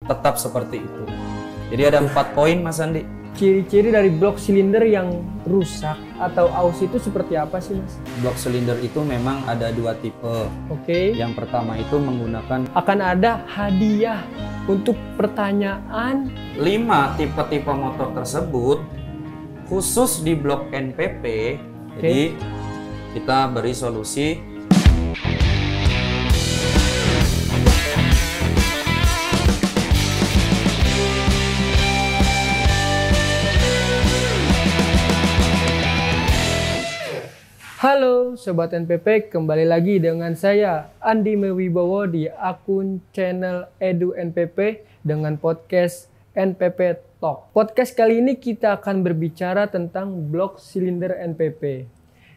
tetap seperti itu. Jadi ada 4 poin Mas Andi. Ciri-ciri dari blok silinder yang rusak atau aus itu seperti apa sih Mas? Blok silinder itu memang ada 2 tipe. Oke. Yang pertama itu menggunakan Akan ada hadiah untuk pertanyaan 5 tipe-tipe motor tersebut khusus di blok NPP. Jadi kita beri solusi. Halo Sobat NPP, kembali lagi dengan saya Andi Mewibowo di akun channel Edu NPP dengan podcast NPP Talk. Podcast kali ini kita akan berbicara tentang blok silinder NPP.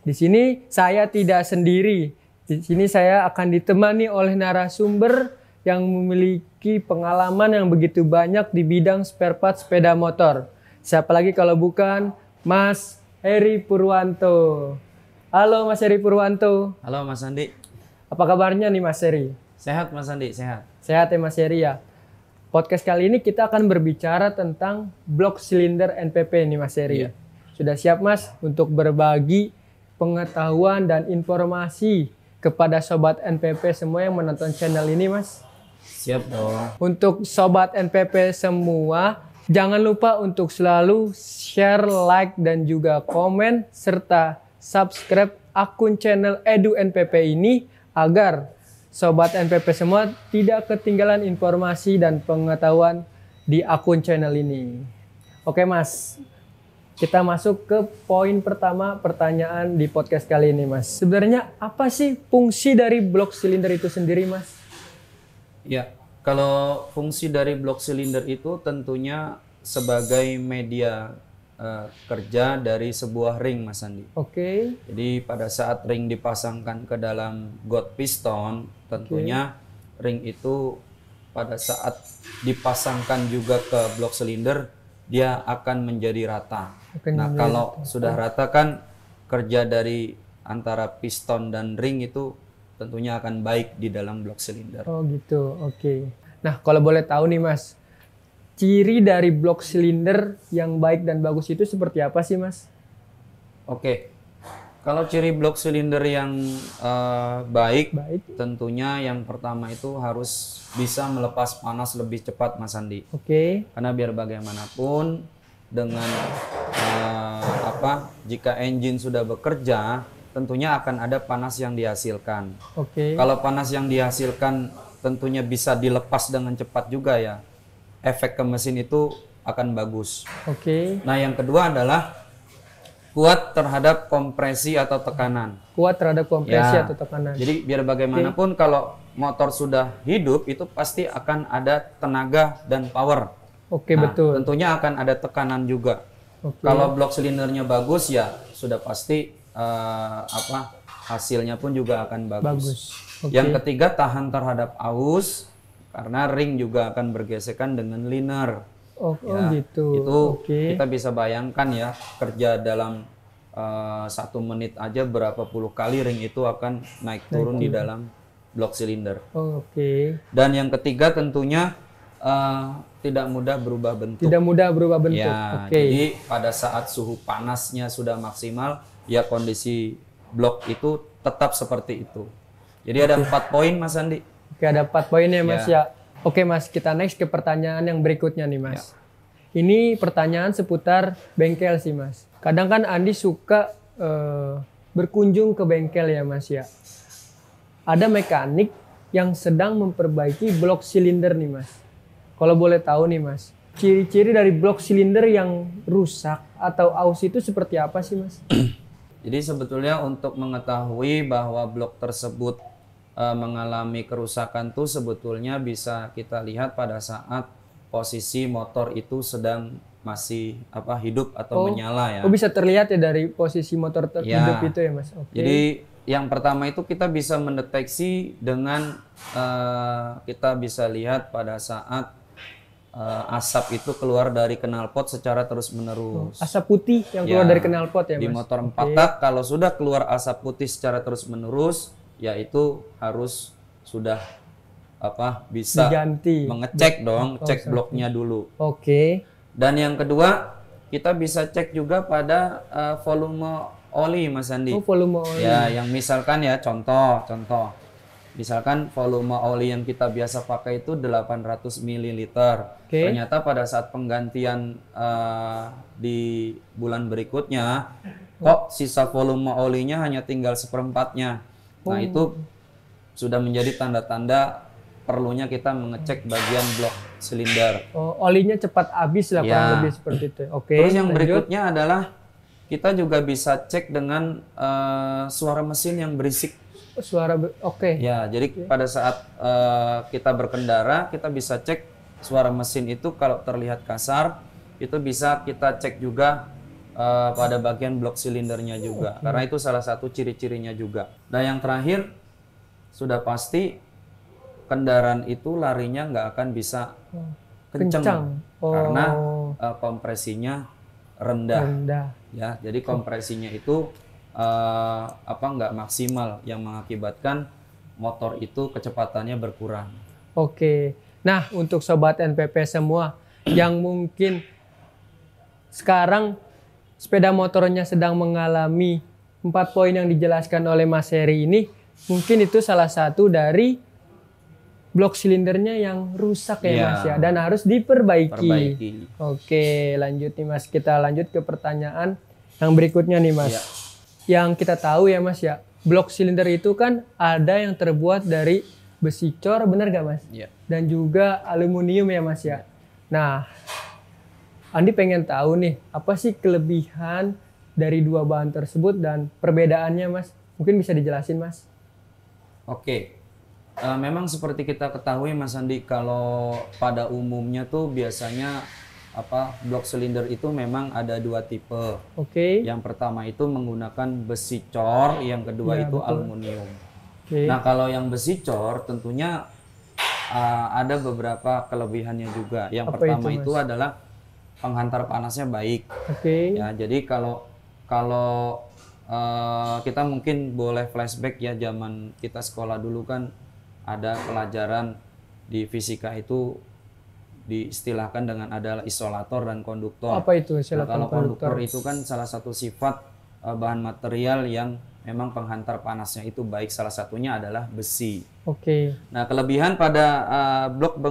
Di sini saya tidak sendiri. Di sini saya akan ditemani oleh narasumber yang memiliki pengalaman yang begitu banyak di bidang spare part sepeda motor. Siapa lagi kalau bukan Mas Heri Purwanto. Halo Mas Heri Purwanto. Halo Mas Andi. Apa kabarnya nih Mas Heri? Sehat Mas Andi, sehat. Sehat ya Mas Heri ya. Podcast kali ini kita akan berbicara tentang blok silinder NPP nih Mas Heri. Iya. Sudah siap Mas untuk berbagi pengetahuan dan informasi kepada Sobat NPP semua yang menonton channel ini Mas? Siap dong. Untuk Sobat NPP semua, jangan lupa untuk selalu share, like, dan juga komen, serta subscribe akun channel Edu NPP ini agar Sobat NPP semua tidak ketinggalan informasi dan pengetahuan di akun channel ini. Oke Mas, kita masuk ke poin pertama pertanyaan di podcast kali ini Mas. Sebenarnya apa sih fungsi dari blok silinder itu sendiri Mas? Ya, kalau fungsi dari blok silinder itu tentunya sebagai media kerja dari sebuah ring Mas Andi. Oke. Jadi pada saat ring dipasangkan ke dalam got piston, tentunya ring itu pada saat dipasangkan juga ke blok silinder, dia akan menjadi rata. Kalau sudah rata kan kerja dari antara piston dan ring itu tentunya akan baik di dalam blok silinder. Oh gitu, oke. Nah kalau boleh tahu nih Mas, ciri dari blok silinder yang baik dan bagus itu seperti apa sih Mas? Oke, kalau ciri blok silinder yang baik, tentunya yang pertama itu harus bisa melepas panas lebih cepat Mas Andi. Oke. Karena biar bagaimanapun dengan jika engine sudah bekerja, tentunya akan ada panas yang dihasilkan. Oke. Kalau panas yang dihasilkan tentunya bisa dilepas dengan cepat juga ya, efek ke mesin itu akan bagus. Oke. Nah yang kedua adalah kuat terhadap kompresi atau tekanan. Kuat terhadap kompresi atau tekanan. Jadi biar bagaimanapun kalau motor sudah hidup itu pasti akan ada tenaga dan power. Oke, betul. Tentunya akan ada tekanan juga. Kalau blok silindernya bagus ya sudah pasti hasilnya pun juga akan bagus. Yang ketiga tahan terhadap aus. Karena ring juga akan bergesekan dengan liner. Gitu. Itu kita bisa bayangkan ya, kerja dalam 1 menit aja berapa puluh kali ring itu akan naik turun di dalam blok silinder. Dan yang ketiga tentunya tidak mudah berubah bentuk. Tidak mudah berubah bentuk. Ya, jadi pada saat suhu panasnya sudah maksimal, ya kondisi blok itu tetap seperti itu. Jadi ada 4 poin Mas Andi. Oke, ada 4 poin ya Mas ya. Oke Mas, kita next ke pertanyaan yang berikutnya nih Mas. Ini pertanyaan seputar bengkel sih Mas. Kadang kan Andi suka berkunjung ke bengkel ya Mas ya. Ada mekanik yang sedang memperbaiki blok silinder nih Mas. Kalau boleh tahu nih Mas, ciri-ciri dari blok silinder yang rusak atau aus itu seperti apa sih Mas? Jadi sebetulnya untuk mengetahui bahwa blok tersebut mengalami kerusakan tuh sebetulnya bisa kita lihat pada saat posisi motor itu sedang masih hidup atau menyala ya. Bisa terlihat ya dari posisi motor hidup itu ya Mas. Jadi yang pertama itu kita bisa mendeteksi dengan kita bisa lihat pada saat asap itu keluar dari knalpot secara terus menerus. Asap putih yang keluar dari knalpot ya Mas. Di motor 4 tak kalau sudah keluar asap putih secara terus menerus, yaitu harus sudah bisa diganti. mengecek dong, cek bloknya dulu. Oke. Dan yang kedua, kita bisa cek juga pada volume oli, Mas Andi. Oh, volume oli. Ya, yang misalkan ya contoh. Misalkan volume oli yang kita biasa pakai itu 800 ml. Ternyata pada saat penggantian di bulan berikutnya, kok sisa volume olinya hanya tinggal seperempatnya. Nah, itu sudah menjadi tanda-tanda perlunya kita mengecek bagian blok silinder. Oh, olinya cepat habis lah, kurang lebih seperti itu. Oke. Terus yang berikutnya adalah kita juga bisa cek dengan suara mesin yang berisik. Oke. Ya, jadi pada saat kita berkendara, kita bisa cek suara mesin itu kalau terlihat kasar, itu bisa kita cek juga pada bagian blok silindernya juga. Karena itu salah satu ciri-cirinya juga. Dan yang terakhir, sudah pasti kendaraan itu larinya nggak akan bisa kencang. Karena kompresinya rendah. Ya, jadi kompresinya itu nggak maksimal yang mengakibatkan motor itu kecepatannya berkurang. Oke. Nah, untuk sobat NPP semua yang mungkin sekarang sepeda motornya sedang mengalami 4 poin yang dijelaskan oleh Mas Heri ini, mungkin itu salah satu dari blok silindernya yang rusak ya Mas ya, dan harus diperbaiki. Oke, lanjut nih Mas, kita lanjut ke pertanyaan yang berikutnya nih Mas. Yang kita tahu ya Mas ya, blok silinder itu kan ada yang terbuat dari besi cor, benar gak Mas? Dan juga aluminium ya Mas ya. Nah, Andi pengen tahu nih, apa sih kelebihan dari dua bahan tersebut dan perbedaannya Mas? Mungkin bisa dijelasin Mas? Oke. Memang seperti kita ketahui Mas Andi, kalau pada umumnya tuh biasanya blok silinder itu memang ada 2 tipe. Yang pertama itu menggunakan besi cor, yang kedua itu aluminium. Nah, kalau yang besi cor tentunya ada beberapa kelebihannya juga. Yang pertama itu adalah penghantar panasnya baik. Ya, jadi kalau kita mungkin boleh flashback ya, zaman kita sekolah dulu kan ada pelajaran di fisika itu diistilahkan dengan adalah isolator dan konduktor. Apa itu isolator? Nah, kalau konduktor itu kan salah satu sifat bahan material yang memang penghantar panasnya itu baik, salah satunya adalah besi. Nah, kelebihan pada blok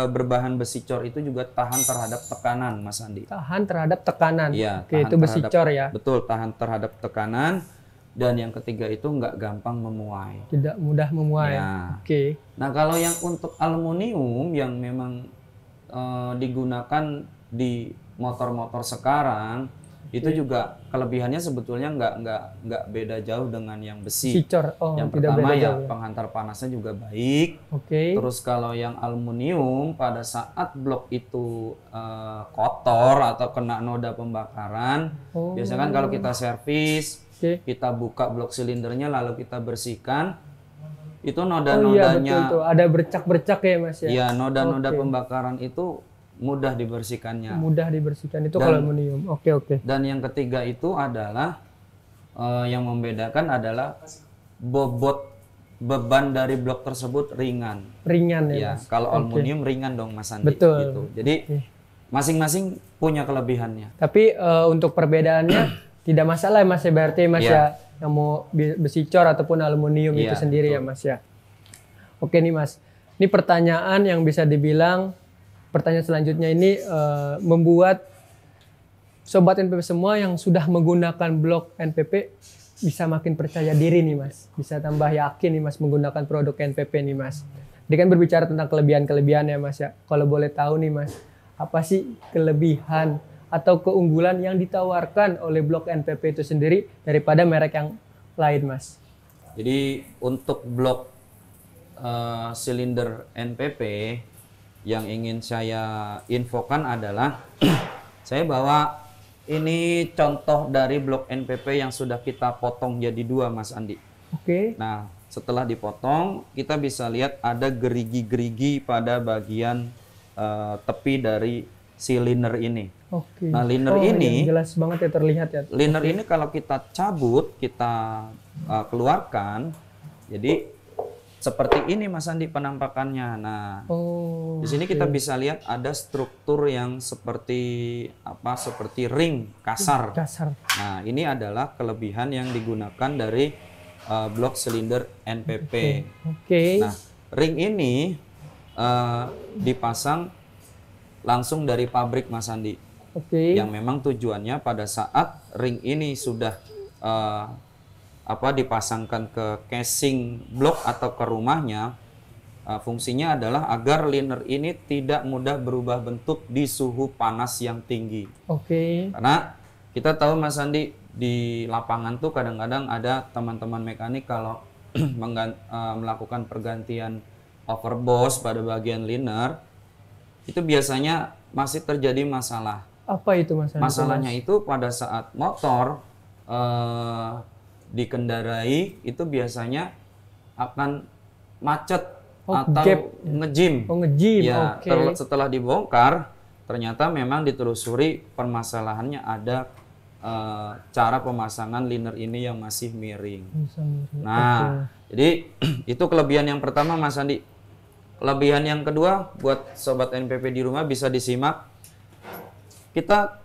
berbahan besi cor itu juga tahan terhadap tekanan, Mas Andi. Tahan terhadap tekanan. Iya, itu besi cor ya. Betul, tahan terhadap tekanan. Dan yang ketiga itu nggak gampang memuai. Tidak mudah memuai. Ya. Nah, kalau yang untuk aluminium yang memang digunakan di motor-motor sekarang, itu juga kelebihannya sebetulnya nggak beda jauh dengan yang besi. Yang pertama ya penghantar panasnya juga baik. Terus kalau yang aluminium pada saat blok itu kotor atau kena noda pembakaran, biasanya kan kalau kita servis, kita buka blok silindernya lalu kita bersihkan, itu noda-nodanya ada bercak-bercak ya Mas ya. Iya, noda-noda pembakaran itu mudah dibersihkannya. Itu kalau aluminium. Dan yang ketiga itu adalah yang membedakan adalah bobot beban dari blok tersebut ringan. Ya Mas. Kalau aluminium ringan dong Mas Andi. Betul. Gitu. Jadi masing-masing punya kelebihannya. Tapi untuk perbedaannya tidak masalah Mas ya, berarti Mas ya, yang mau besi cor ataupun aluminium itu sendiri ya Mas ya. Oke nih Mas, ini pertanyaan yang bisa dibilang pertanyaan selanjutnya ini membuat sobat NPP semua yang sudah menggunakan blok NPP bisa makin percaya diri nih Mas, bisa tambah yakin nih Mas menggunakan produk NPP nih Mas. Dia kan berbicara tentang kelebihan-kelebihan ya Mas ya. Kalau boleh tahu nih Mas, apa sih kelebihan atau keunggulan yang ditawarkan oleh blok NPP itu sendiri daripada merek yang lain Mas? Jadi untuk blok silinder NPP yang ingin saya infokan adalah saya bawa ini contoh dari blok NPP yang sudah kita potong jadi 2 Mas Andi. Nah, setelah dipotong kita bisa lihat ada gerigi-gerigi pada bagian tepi dari silinder ini. Nah, liner ini jelas banget ya, terlihat ya. Liner ini kalau kita cabut, kita keluarkan, jadi seperti ini Mas Andi penampakannya. Nah, di sini kita bisa lihat ada struktur yang seperti seperti ring kasar. Nah, ini adalah kelebihan yang digunakan dari blok silinder NPP. Nah, ring ini dipasang langsung dari pabrik Mas Andi. Yang memang tujuannya pada saat ring ini sudah dipasangkan ke casing blok atau ke rumahnya, fungsinya adalah agar liner ini tidak mudah berubah bentuk di suhu panas yang tinggi. Karena kita tahu Mas Andi, di lapangan tuh kadang-kadang ada teman-teman mekanik kalau melakukan pergantian overboss pada bagian liner, itu biasanya masih terjadi masalah. Apa itu masalahnya? Masalahnya itu pada saat motor dikendarai itu biasanya akan macet atau ngejim. Ya, setelah dibongkar ternyata memang ditelusuri permasalahannya ada cara pemasangan liner ini yang masih miring. Nah, jadi itu kelebihan yang pertama Mas Andi. Kelebihan yang kedua buat sobat NPP di rumah bisa disimak. Kita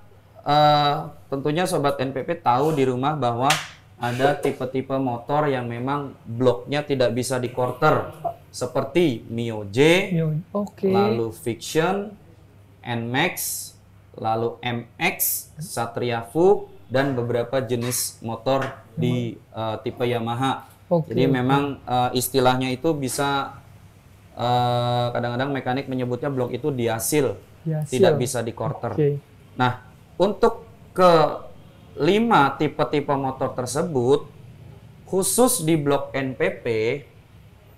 tentunya sobat NPP tahu di rumah bahwa ada tipe-tipe motor yang memang bloknya tidak bisa di quarter, seperti Mio J, lalu Fiction, NMAX, lalu MX, Satria Fu, dan beberapa jenis motor di tipe Yamaha. Jadi memang istilahnya itu bisa kadang-kadang mekanik menyebutnya blok itu diasil, tidak bisa di quarter. Nah, untuk ke 5 tipe-tipe motor tersebut, khusus di blok NPP,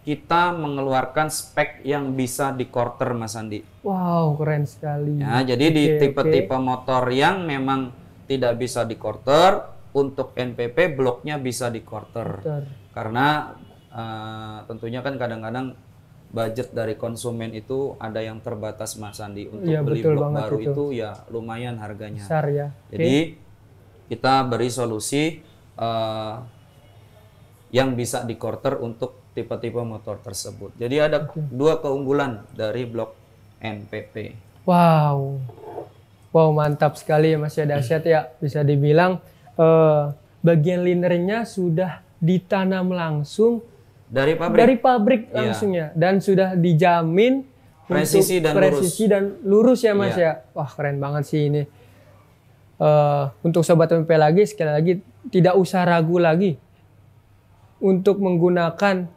kita mengeluarkan spek yang bisa di quarter Mas Andi. Wow, keren sekali. Ya, jadi di tipe-tipe motor yang memang tidak bisa di quarter, untuk NPP bloknya bisa di quarter. Karena tentunya kan kadang-kadang budget dari konsumen itu ada yang terbatas Mas Andi. Untuk beli blok baru itu ya lumayan harganya. Besar ya. Jadi kita beri solusi yang bisa di quarter untuk tipe-tipe motor tersebut. Jadi ada 2 keunggulan dari blok NPP. Wow, mantap sekali ya Mas ya, dahsyat ya. Bisa dibilang bagian linernya sudah ditanam langsung dari pabrik langsungnya, dan sudah dijamin presisi dan lurus ya Mas ya. Wah, keren banget sih ini. Untuk sobat NPP lagi, sekali lagi tidak usah ragu lagi untuk menggunakan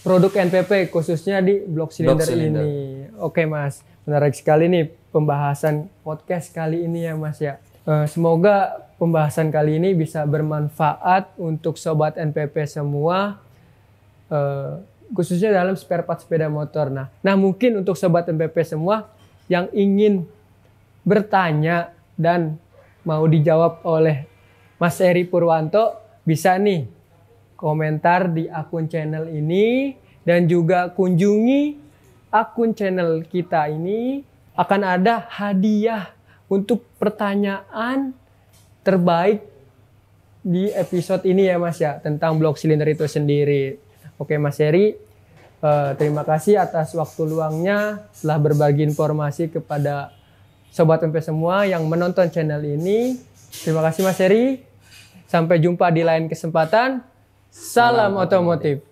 produk NPP khususnya di blok silinder ini. Oke Mas, menarik sekali nih pembahasan podcast kali ini ya Mas ya. Semoga pembahasan kali ini bisa bermanfaat untuk sobat NPP semua, khususnya dalam spare part sepeda motor. Nah mungkin untuk sobat NPP semua yang ingin bertanya dan mau dijawab oleh Mas Eri Purwanto, bisa nih komentar di akun channel ini, dan juga kunjungi akun channel kita ini. Akan ada hadiah untuk pertanyaan terbaik di episode ini ya Mas ya, tentang blok silinder itu sendiri. Oke Mas Eri, terima kasih atas waktu luangnya telah berbagi informasi kepada sobat NPP semua yang menonton channel ini. Terima kasih Mas Eri. Sampai jumpa di lain kesempatan. Salam otomotif.